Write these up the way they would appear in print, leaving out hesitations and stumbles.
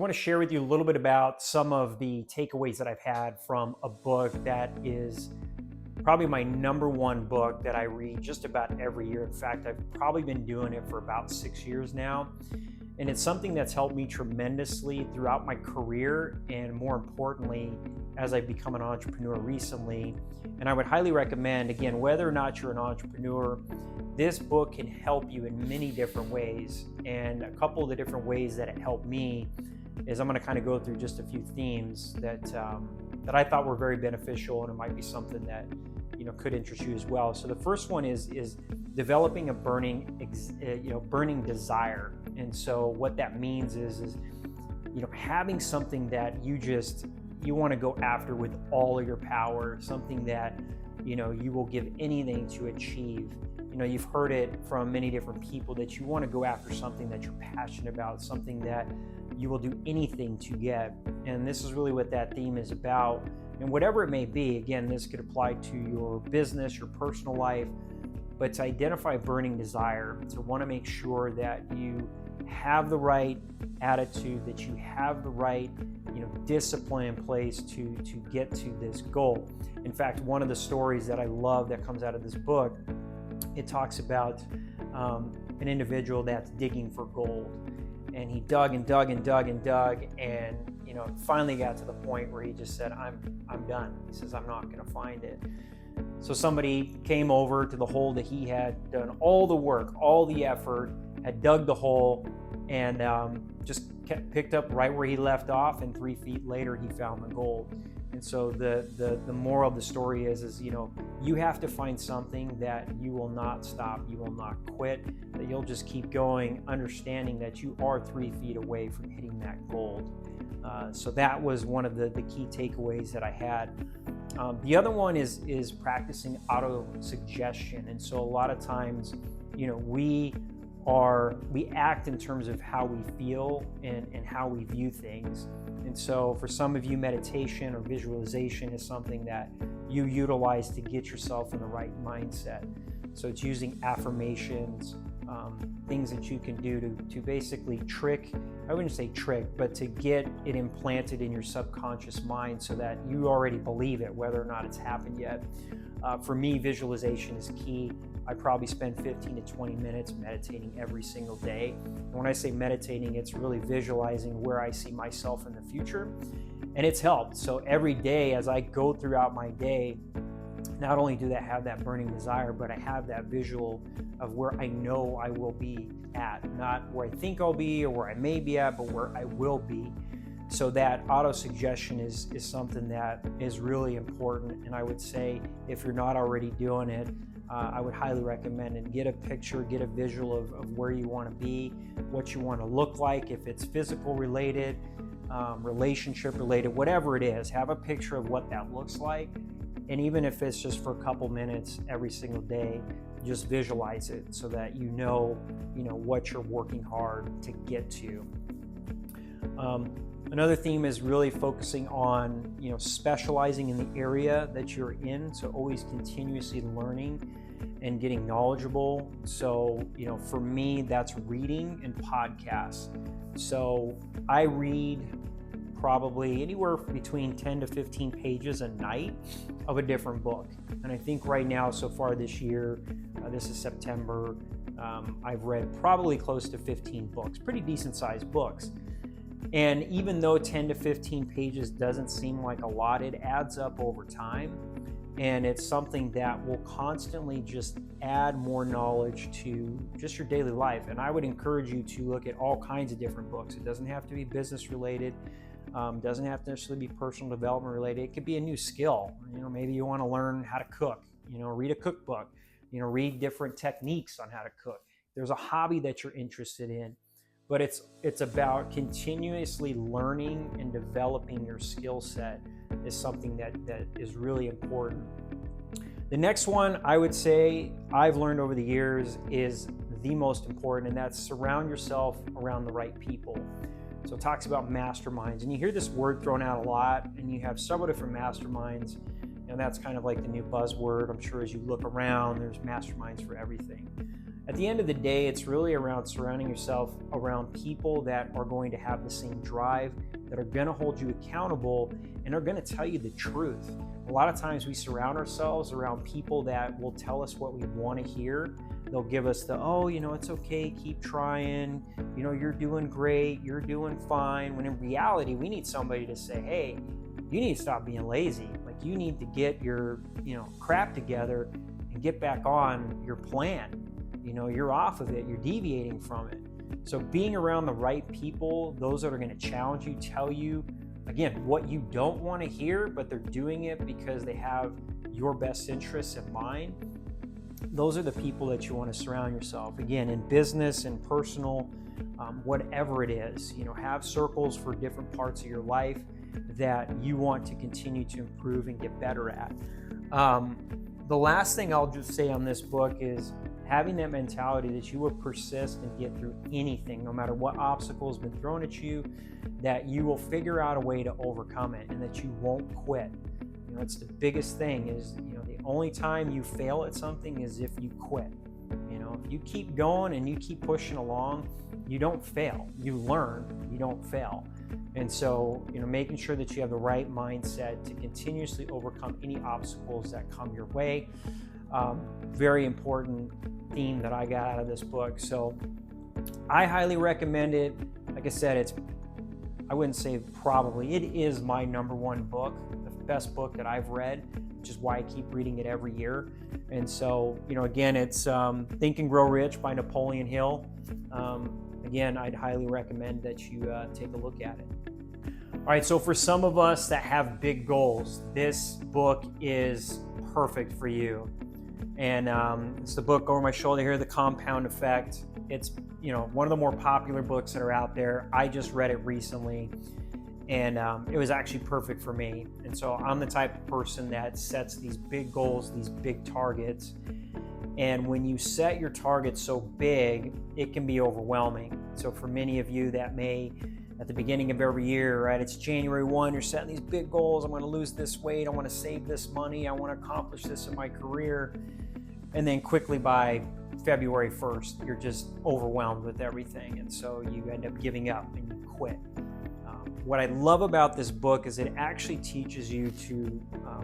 I want to share with you a little bit about some of the takeaways that I've had from a book that is probably my number one book that I read just about every year. In fact, I've probably been doing it for about 6 years now. And it's something that's helped me tremendously throughout my career, and more importantly, as I've become an entrepreneur recently. And I would highly recommend, again, whether or not you're an entrepreneur, this book can help you in many different ways. And a couple of the different ways that it helped me is I'm going to kind of go through just a few themes that I thought were very beneficial, and it might be something that could interest you as well. So the first one is developing a burning desire. And so what that means is having something that you want to go after with all of your power, something that you will give anything to achieve. You've heard it from many different people that you want to go after something that you're passionate about, something that you will do anything to get. And this is really what that theme is about. And whatever it may be, again, this could apply to your business, your personal life, but to identify burning desire, to want to make sure that you have the right attitude, that you have the right discipline in place to get to this goal. In fact, one of the stories that I love that comes out of this book, it talks about an individual that's digging for gold. And he dug and dug and dug and dug, and finally got to the point where he just said, I'm done. He says, I'm not going to find it. So somebody came over to the hole that he had done all the work, all the effort, had dug the hole, and just picked up right where he left off, and 3 feet later he found the gold. And so the moral of the story is you have to find something that you will not stop, you will not quit, that you'll just keep going, understanding that you are 3 feet away from hitting that gold. So that was one of the key takeaways that I had. The other one is practicing auto-suggestion. And so a lot of times, we act in terms of how we feel and how we view things. And so for some of you, meditation or visualization is something that you utilize to get yourself in the right mindset. So it's using affirmations, things that you can do to basically I wouldn't say trick, but to get it implanted in your subconscious mind so that you already believe it, whether or not it's happened yet. For me, visualization is key. I probably spend 15 to 20 minutes meditating every single day. And when I say meditating, it's really visualizing where I see myself in the future. And it's helped. So every day as I go throughout my day, not only do I have that burning desire, but I have that visual of where I know I will be at. Not where I think I'll be or where I may be at, but where I will be. So that auto-suggestion is something that is really important. And I would say if you're not already doing it, I would highly recommend it. Get a picture, get a visual of where you want to be, what you want to look like, if it's physical related, relationship related, whatever it is, have a picture of what that looks like. And even if it's just for a couple minutes every single day, just visualize it so that you know what you're working hard to get to. Another theme is really focusing on, specializing in the area that you're in. So always continuously learning and getting knowledgeable. So, for me, that's reading and podcasts. So I read probably anywhere between 10 to 15 pages a night of a different book. And I think right now, so far this year, this is September, I've read probably close to 15 books, pretty decent sized books. And even though 10 to 15 pages doesn't seem like a lot, it adds up over time. And it's something that will constantly just add more knowledge to just your daily life. And I would encourage you to look at all kinds of different books. It doesn't have to be business related. Doesn't have to necessarily be personal development related. It could be a new skill. Maybe you want to learn how to cook. Read a cookbook. Read different techniques on how to cook. There's a hobby that you're interested in. But it's about continuously learning and developing your skill set is something that is really important. The next one I would say I've learned over the years is the most important, and that's surround yourself around the right people. So it talks about masterminds, and you hear this word thrown out a lot, and you have several different masterminds, and that's kind of like the new buzzword. I'm sure as you look around, there's masterminds for everything. at the end of the day, it's really around surrounding yourself around people that are going to have the same drive, that are going to hold you accountable, and are going to tell you the truth. A lot of times we surround ourselves around people that will tell us what we want to hear. They'll give us the, oh, it's okay, keep trying, you're doing great, you're doing fine. When in reality, we need somebody to say, hey, you need to stop being lazy. Like, you need to get your, crap together and get back on your plan. You're off of it, you're deviating from it. So being around the right people, those that are going to challenge you, tell you, again, what you don't want to hear, but they're doing it because they have your best interests in mind. Those are the people that you want to surround yourself. Again, in business and personal, whatever it is, have circles for different parts of your life that you want to continue to improve and get better at. The last thing I'll just say on this book is having that mentality that you will persist and get through anything, no matter what obstacles have been thrown at you, that you will figure out a way to overcome it and that you won't quit. It's the biggest thing is, the only time you fail at something is if you quit. If you keep going and you keep pushing along, you don't fail. You learn, you don't fail. And so, making sure that you have the right mindset to continuously overcome any obstacles that come your way. Very important theme that I got out of this book. So I highly recommend it. Like I said, I wouldn't say probably, it is my number one book, the best book that I've read, which is why I keep reading it every year. And so, again, it's Think and Grow Rich by Napoleon Hill. Again, I'd highly recommend that you take a look at it. All right, so for some of us that have big goals, this book is perfect for you. And it's the book over my shoulder here, The Compound Effect. It's one of the more popular books that are out there. I just read it recently, and it was actually perfect for me. And so I'm the type of person that sets these big goals, these big targets. And when you set your targets so big, it can be overwhelming. So for many of you that may, at the beginning of every year, right, it's January 1, you're setting these big goals. I'm going to lose this weight. I want to save this money. I want to accomplish this in my career. And then quickly by February 1st, you're just overwhelmed with everything. And so you end up giving up and you quit. What I love about this book is it actually teaches you to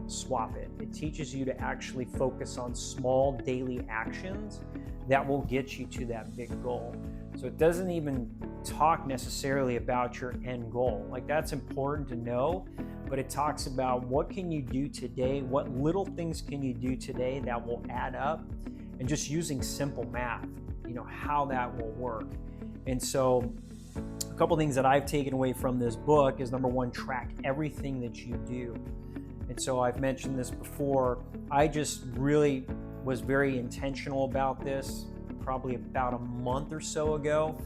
swap it. It teaches you to actually focus on small daily actions that will get you to that big goal. So it doesn't even talk necessarily about your end goal. Like, that's important to know, but it talks about what can you do today, what little things can you do today that will add up, and just using simple math, how that will work. And so a couple things that I've taken away from this book is, number one, track everything that you do. And so I've mentioned this before, I just really was very intentional about this probably about a month or so ago,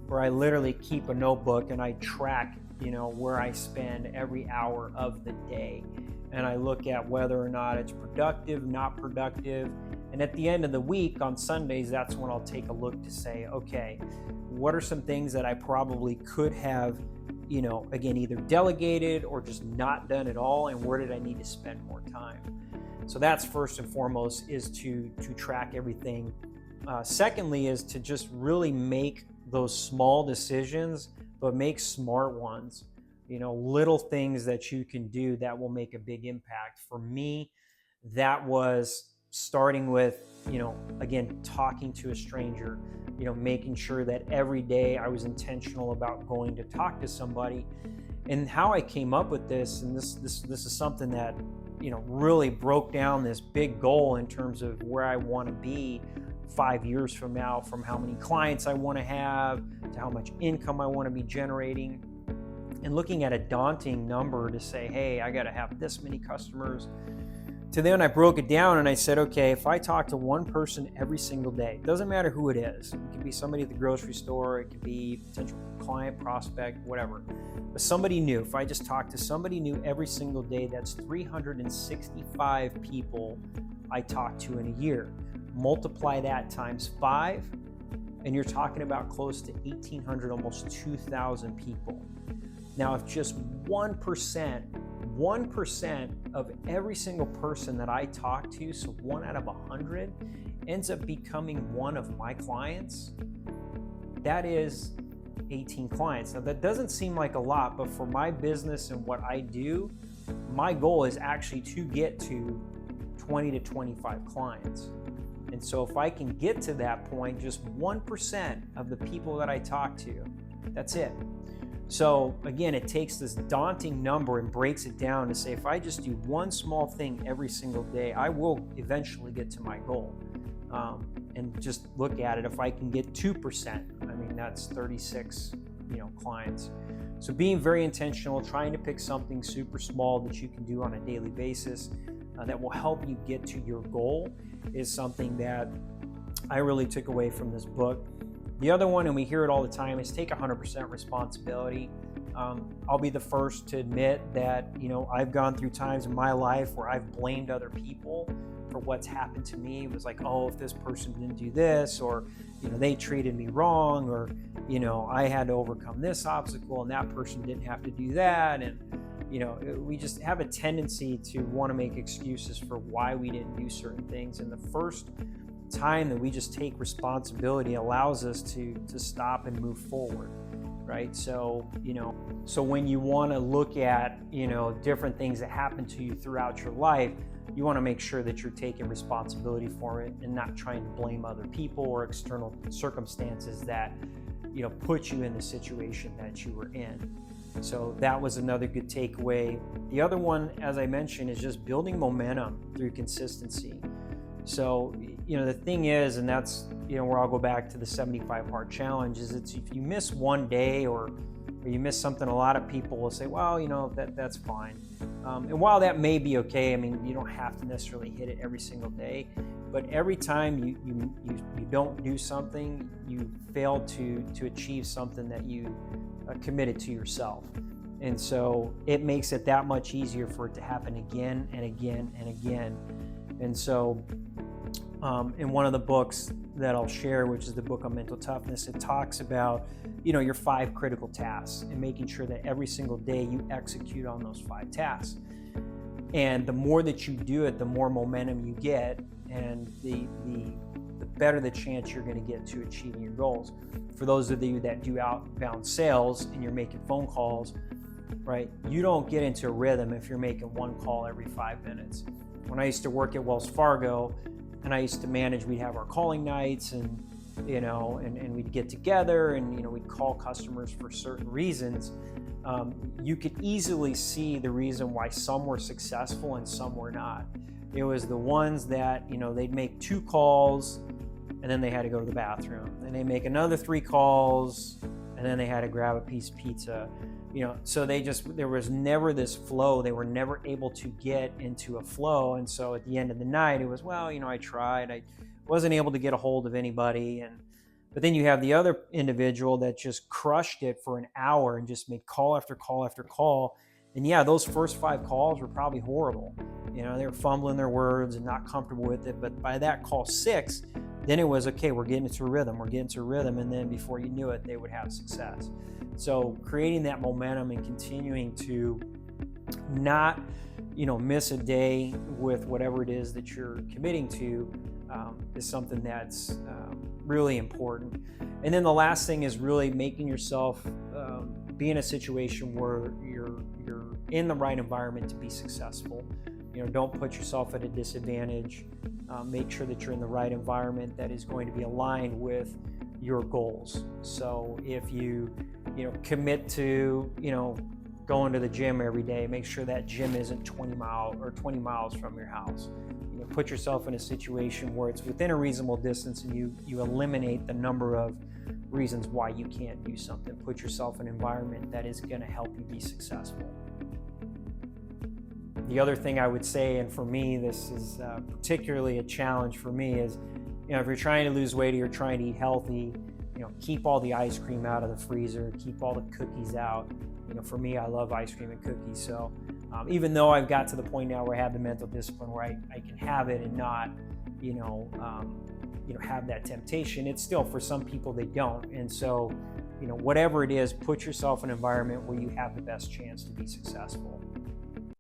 where I literally keep a notebook and I track, where I spend every hour of the day. And I look at whether or not it's productive, not productive. And at the end of the week on Sundays, that's when I'll take a look to say, okay, what are some things that I probably could have, again, either delegated or just not done at all, and where did I need to spend more time? So that's first and foremost, is to track everything. Secondly is to just really make those small decisions, but make smart ones. Little things that you can do that will make a big impact. For me, that was starting with, again, talking to a stranger, making sure that every day I was intentional about going to talk to somebody. And how I came up with this, and this is something that, really broke down this big goal in terms of where I want to be 5 years from now, from how many clients I want to have to how much income I want to be generating, and looking at a daunting number to say, hey, I got to have this many customers. To then I broke it down and I said, okay, if I talk to one person every single day, it doesn't matter who it is. It could be somebody at the grocery store, it could be potential client, prospect, whatever. But somebody new, if I just talk to somebody new every single day, that's 365 people I talk to in a year. Multiply that times 5, and you're talking about close to 1,800, almost 2,000 people. Now, if just 1% of every single person that I talk to, so 1 out of 100, ends up becoming one of my clients, that is 18 clients. Now that doesn't seem like a lot, but for my business and what I do, my goal is actually to get to 20 to 25 clients. And so if I can get to that point, just 1% of the people that I talk to, that's it. So again, it takes this daunting number and breaks it down to say, if I just do one small thing every single day, I will eventually get to my goal. And just look at it, if I can get 2%, I mean, that's 36, clients. So being very intentional, trying to pick something super small that you can do on a daily basis that will help you get to your goal is something that I really took away from this book. The other one, and we hear it all the time, is take 100% responsibility. I'll be the first to admit that, I've gone through times in my life where I've blamed other people for what's happened to me. It was like, oh, if this person didn't do this, or, they treated me wrong, or, I had to overcome this obstacle and that person didn't have to do that. And, we just have a tendency to want to make excuses for why we didn't do certain things. And the first time that we just take responsibility allows us to stop and move forward, right? So when you want to look at different things that happen to you throughout your life, you want to make sure that you're taking responsibility for it and not trying to blame other people or external circumstances that put you in the situation that you were in. So that was another good takeaway. The other one, as I mentioned, is just building momentum through consistency. So, the thing is, and that's, where I'll go back to the 75-part challenge, is it's if you miss one day or you miss something, a lot of people will say, well, that's fine. And while that may be okay, I mean, you don't have to necessarily hit it every single day, but every time you don't do something, you fail to achieve something that you committed to yourself. And so it makes it that much easier for it to happen again and again and again. And so in one of the books that I'll share, which is the book on mental toughness, it talks about, your 5 critical tasks and making sure that every single day you execute on those 5 tasks. And the more that you do it, the more momentum you get, and the better the chance you're going to get to achieving your goals. For those of you that do outbound sales and you're making phone calls, right, you don't get into a rhythm if you're making one call every 5 minutes. When I used to work at Wells Fargo and I used to manage, we'd have our calling nights and we'd get together and, we'd call customers for certain reasons. You could easily see the reason why some were successful and some were not. It was the ones that, they'd make 2 calls and then they had to go to the bathroom. Then they make another 3 calls and then they had to grab a piece of pizza. So there was never this flow. They were never able to get into a flow. And so at the end of the night, it was, well, I tried. I wasn't able to get a hold of anybody. But then you have the other individual that just crushed it for an hour and just made call after call after call. And yeah, those first 5 calls were probably horrible. They were fumbling their words and not comfortable with it. But by that call 6, then it was, okay, we're getting into a rhythm. And then before you knew it, they would have success. So creating that momentum and continuing to not, miss a day with whatever it is that you're committing to is something that's really important. And then the last thing is really making yourself be in a situation where you're in the right environment to be successful. Don't put yourself at a disadvantage. Make sure that you're in the right environment that is going to be aligned with your goals. So if you commit to going to the gym every day, make sure that gym isn't 20 miles from your house. Put yourself in a situation where it's within a reasonable distance, and you eliminate the number of reasons why you can't do something. Put yourself in an environment that is going to help you be successful. The other thing I would say, and for me, this is particularly a challenge for me, is if you're trying to lose weight or you're trying to eat healthy, keep all the ice cream out of the freezer, keep all the cookies out. For me, I love ice cream and cookies. So even though I've got to the point now where I have the mental discipline where I can have it and not, have that temptation, it's still, for some people, they don't. And so, whatever it is, put yourself in an environment where you have the best chance to be successful.